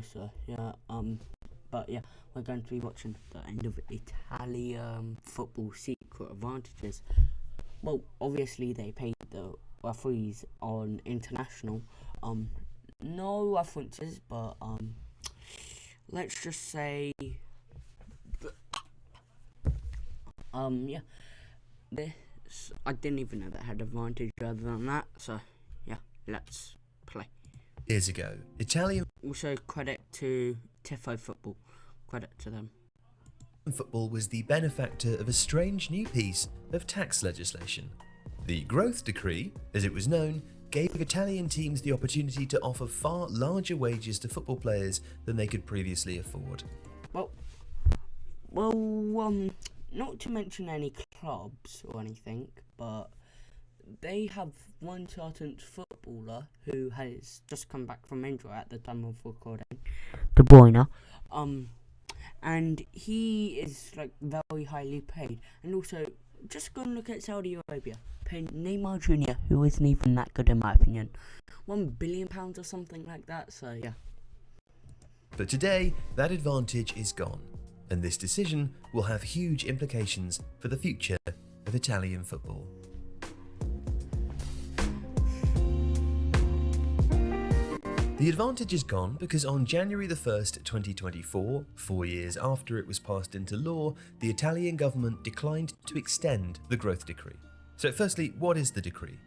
So yeah, but yeah, we're going to be watching the end of Italian football secret advantages. Well, obviously they paid the referees on international. No references, but let's just say, yeah, this I didn't even know that had advantage other than that. So yeah, let's play. Years ago, Italian Also, credit to Tifo football. Credit to them. football was the benefactor of a strange new piece of tax legislation. The Growth Decree, as it was known, gave Italian teams the opportunity to offer far larger wages to football players than they could previously afford. Well, not to mention any clubs or anything, but they have one certain footballer who has just come back from injury at the time of recording, De Bruyne, and he is like very highly paid. And also, just go and look at Saudi Arabia paying Neymar Jr., who isn't even that good in my opinion, £1 billion or something like that. So yeah. But today, that advantage is gone, and this decision will have huge implications for the future of Italian football. The advantage is gone because on January the 1st, 2024, 4 years after it was passed into law, the Italian government declined to extend the Growth Decree. So firstly, what is the decree?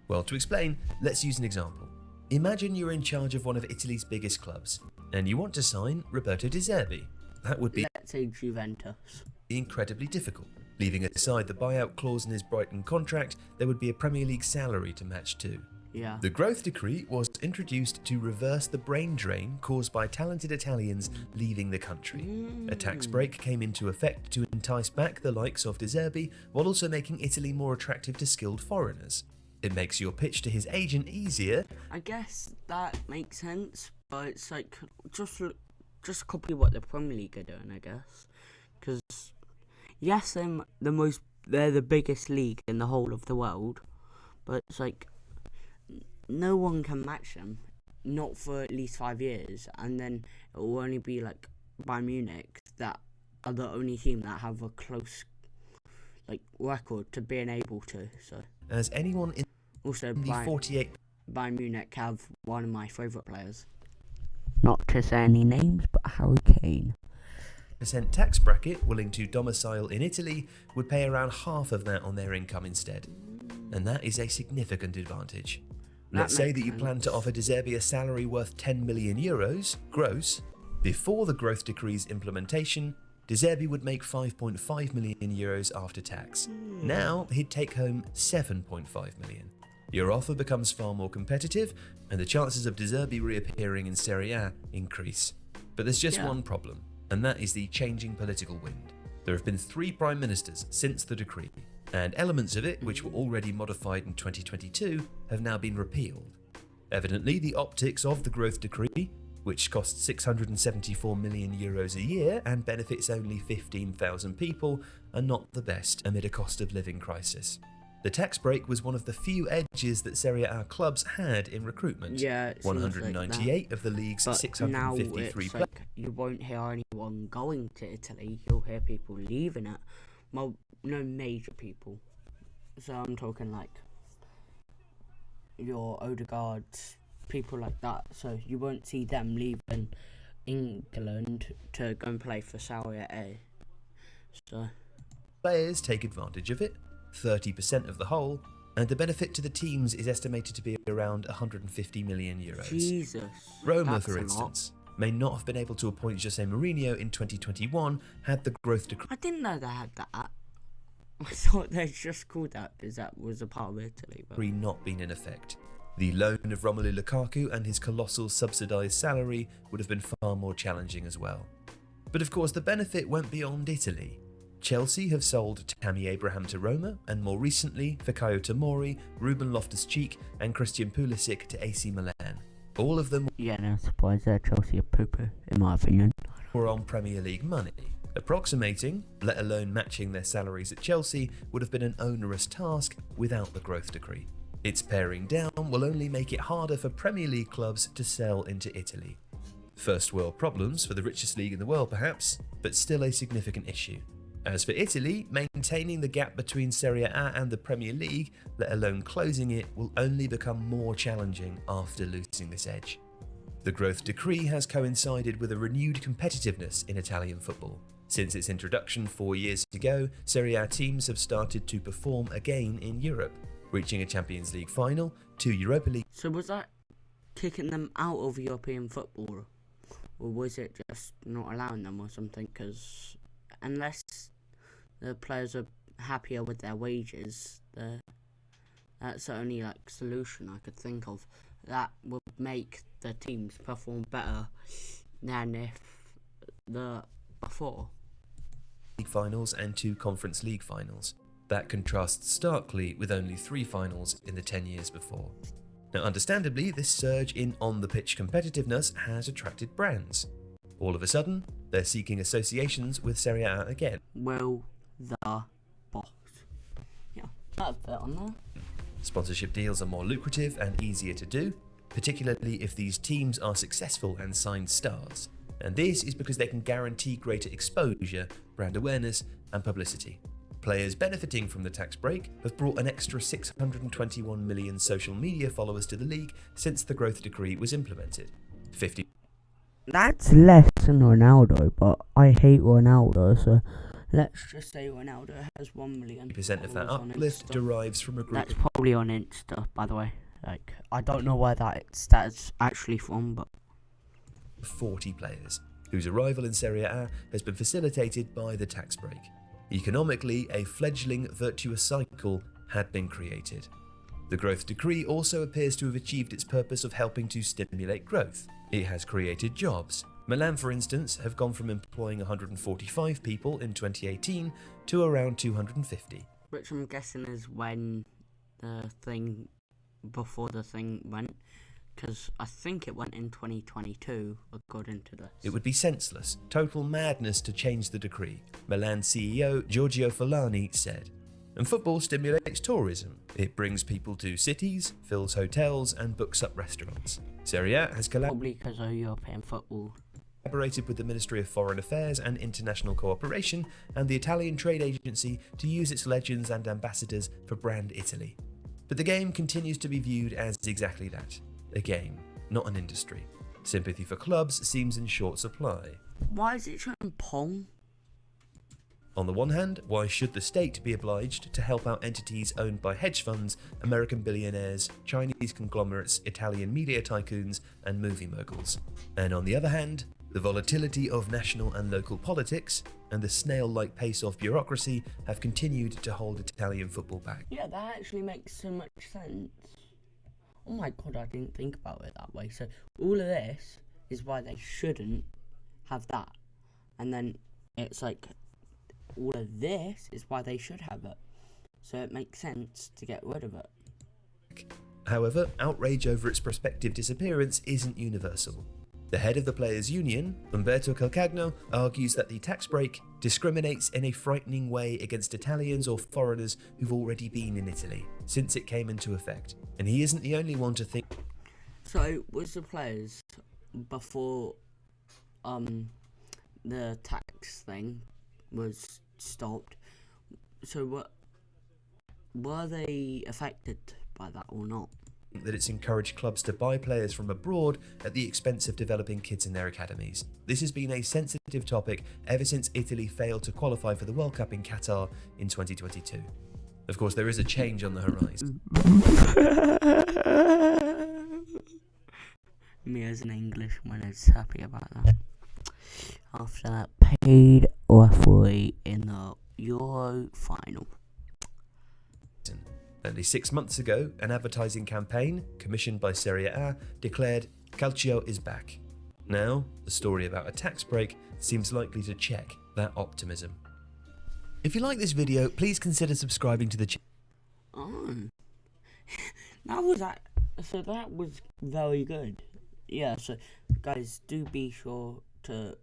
Well, to explain, let's use an example. Imagine you're in charge of one of Italy's biggest clubs, and you want to sign Roberto De Zerbi. That would be, let's say, Juventus. Incredibly difficult. Leaving aside the buyout clause in his Brighton contract, there would be a Premier League salary to match too. Yeah. The Growth Decree was introduced to reverse the brain drain caused by talented Italians leaving the country. A tax break came into effect to entice back the likes of De Zerbi, while also making Italy more attractive to skilled foreigners. It makes your pitch to his agent easier. I guess that makes sense, but it's like just copy what the Premier League are doing, I guess. Because yes, they're the biggest league in the whole of the world, but it's like no one can match them, not for at least 5 years, and then it will only be like Bayern Munich that are the only team that have a close record to being able to. So As anyone in also the 48 Bayern Munich have one of my favourite players. Not to say any names, but Harry Kane. percent tax bracket willing to domicile in Italy would pay around half of that on their income instead. And that is a significant advantage. Let's say that you plan to offer De Zerbi a salary worth €10 million gross. Before the Growth Decree's implementation, De Zerbi would make €5.5 million after tax. Now he'd take home €7.5 million. Your offer becomes far more competitive, and the chances of De Zerbi reappearing in Serie A increase. But there's just one problem, and that is the changing political wind. There have been 3 prime ministers since the decree, and elements of it, which were already modified in 2022, have now been repealed. Evidently, the optics of the Growth Decree, which costs €674 million a year and benefits only 15,000 people, are not the best amid a cost of living crisis. The tax break was one of the few edges that Serie A clubs had in recruitment. Yeah, 198 of the league's 653 players. You won't hear anyone going to Italy, you'll hear people leaving it. Well, no major people. So I'm talking like your Odegaards, people like that. So you won't see them leaving England to go and play for Serie A. So players take advantage of it, 30% of the whole, and the benefit to the teams is estimated to be around €150 million. Jesus. Roma, for instance, may not have been able to appoint Jose Mourinho in 2021 had the Growth Decree I didn't know they had that. I thought they just called that because that was a part of Italy. But not been in effect. The loan of Romelu Lukaku and his colossal subsidised salary would have been far more challenging as well. But of course the benefit went beyond Italy. Chelsea have sold Tammy Abraham to Roma, and more recently Fikayo Tomori, Ruben Loftus-Cheek and Christian Pulisic to AC Milan. All of them no surprise there, Chelsea are poo-poo, in my opinion. Were on Premier League money. Approximating, let alone matching their salaries at Chelsea, would have been an onerous task without the Growth Decree. Its paring down will only make it harder for Premier League clubs to sell into Italy. First world problems for the richest league in the world perhaps, but still a significant issue. As for Italy, maintaining the gap between Serie A and the Premier League, let alone closing it, will only become more challenging after losing this edge. The growth decree has coincided with a renewed competitiveness in Italian football. Since its introduction 4 years ago, Serie A teams have started to perform again in Europe, reaching a Champions League final, 2 Europa League. So was that kicking them out of European football, or was it just not allowing them or something? Because unless the players are happier with their wages, that's the only solution I could think of that would make the teams perform better than if the before. League finals and 2 Conference League finals. That contrasts starkly with only 3 finals in the 10 years before. Now, understandably, this surge in on-the-pitch competitiveness has attracted brands. All of a sudden, they're seeking associations with Serie A again. Will the boss? Yeah, that's it on there. Sponsorship deals are more lucrative and easier to do, particularly if these teams are successful and sign stars. And this is because they can guarantee greater exposure, brand awareness, and publicity. Players benefiting from the tax break have brought an extra 621 million social media followers to the league since the growth decree was implemented. 50. That's less than Ronaldo, but I hate Ronaldo, so let's just say Ronaldo has 1 million. 50% of that uplift derives from a group. That's probably on Insta, by the way. I don't know where that's actually from, but 40 players, whose arrival in Serie A has been facilitated by the tax break. Economically, a fledgling virtuous cycle had been created. The growth decree also appears to have achieved its purpose of helping to stimulate growth. It has created jobs. Milan, for instance, have gone from employing 145 people in 2018 to around 250. Which I'm guessing is when before the thing went, because I think it went in 2022, according to this. It would be senseless, total madness to change the decree, Milan CEO Giorgio Fulani said. And football stimulates tourism. It brings people to cities, fills hotels, and books up restaurants. Serie A has probably because of European football. Collaborated with the Ministry of Foreign Affairs and International Cooperation and the Italian Trade Agency to use its legends and ambassadors for Brand Italy. But the game continues to be viewed as exactly that. A game, not an industry. Sympathy for clubs seems in short supply. Why is it showing Pong? On the one hand, why should the state be obliged to help out entities owned by hedge funds, American billionaires, Chinese conglomerates, Italian media tycoons, and movie moguls? And on the other hand, the volatility of national and local politics and the snail-like pace of bureaucracy have continued to hold Italian football back. Yeah, that actually makes so much sense. Oh my god, I didn't think about it that way. So all of this is why they shouldn't have that. And then it's all of this is why they should have it. So it makes sense to get rid of it. However, outrage over its prospective disappearance isn't universal. The head of the players' union, Umberto Calcagno, argues that the tax break discriminates in a frightening way against Italians or foreigners who've already been in Italy since it came into effect. And he isn't the only one to think. So, was the players before the tax thing was stopped? So, were they affected by that or not? That it's encouraged clubs to buy players from abroad at the expense of developing kids in their academies. This has been a sensitive topic ever since Italy failed to qualify for the World Cup in Qatar in 2022. Of course, there is a change on the horizon. Me as an Englishman is happy about that. After that paid referee in the Euro final. Only 6 months ago, an advertising campaign, commissioned by Serie A, declared Calcio is back. Now, the story about a tax break seems likely to check that optimism. If you like this video, please consider subscribing to the channel. Oh, that was very good. Yeah, so guys, do be sure to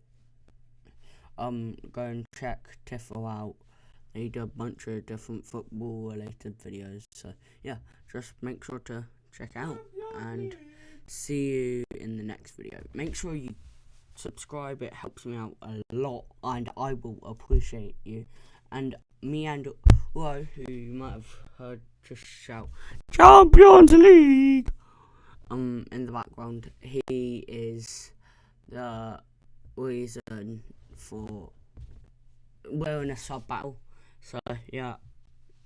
go and check Tifo out. They do a bunch of different football related videos, so yeah, just make sure to check out and see you in the next video. Make sure you subscribe. It helps me out a lot, and I will appreciate you. And me and Ro, who you might have heard just shout Champions League in the background, he is the reason for we're in a sub battle. So yeah,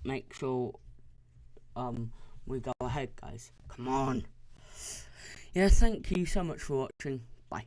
make sure we go ahead, guys. Come on. Yeah, thank you so much for watching. Bye.